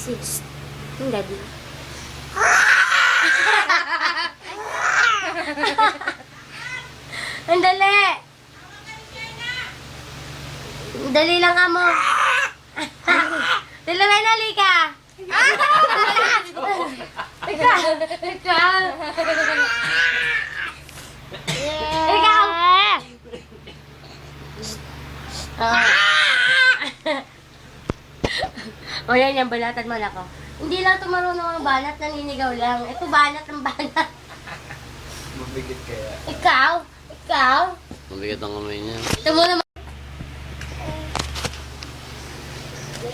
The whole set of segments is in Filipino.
Sisi. Yung daddy. Ang dali! Dali lang ka mo. Dali lang, dali ka. Ikaw! Ikaw! Ikaw! O yan, yan, balatan mo na ako. Hindi lang ito marunong ang banat, naninigaw lang. Ito banat ng banat. Mabigit kaya. Ikaw? Ikaw? Mabigat ang kamay niya. Ito mo naman.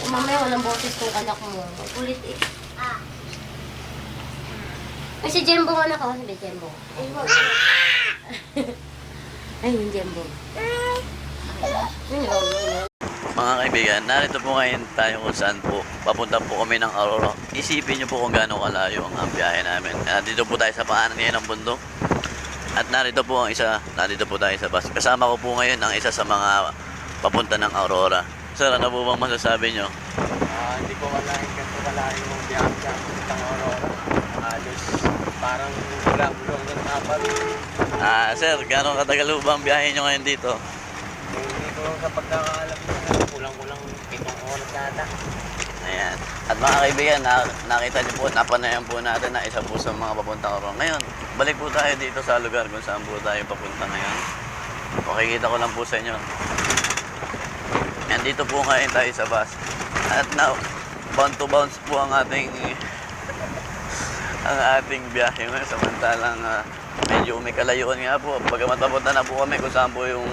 Mamaya walang boses kung anak mo. Kulit eh. Ay, si Jembo nga nakaw. Sabi, Jembo. Ay, yung Jembo. Mga kaibigan, narito po ngayon tayo kung saan po. Papunta po kami ng Aurora. Isipin niyo po kung gaano kalayo ang biyahe namin. Dito po tayo sa paanan ngayon ng bundok. At narito po tayo sa bus. Kasama ko po ngayon ang isa sa mga papunta ng Aurora. Sir, ano po bang masasabi niyo? Hindi ko malaking ganito kalayo yung biyahe sa ng Aurora. Halos parang mula-mulong ng kapal. Sir, gaano katagal po ba ang biyahe niyo ngayon dito? Hindi ko sa pagkakaalam ko kulang-kulang 7 oras yata. Ayan. At mga kaibigan, nakita niyo po, napanayan po natin na isa po sa mga papuntang Aurora. Ngayon, balik po tayo dito sa lugar kung saan po tayo papunta ngayon. Makikita ko lang po sa inyo. Nandito po ngayon tayo sa bus. At now, bound to bounce po ang ating biyahe ngayon. Samantalang medyo may kalayuan nga po. Pagkamat papunta na po kami kung saan po yung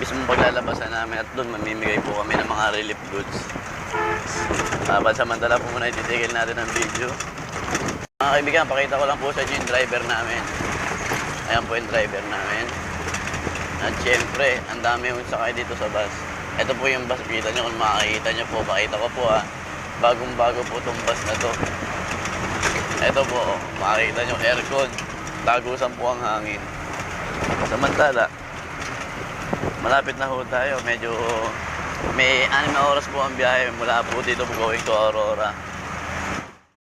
mismong paglalabasan namin. At doon mamimigay po kami ng mga relief goods. Samantala po muna ititigil natin ang video. Mga kaibigan, pakita ko lang po sa inyo yung driver namin. Ayan po yung driver namin. At syempre, ang dami yung sakay dito sa bus. Ito po yung bus, kita nyo kung makakita nyo po. Pakita ko po bagong-bago po itong bus na to. Ito po, makikita nyo, aircon. Tagusan po ang hangin. Samantala, malapit na po tayo. Medyo may 6 na oras po ang biyahe mula po dito po going to Aurora.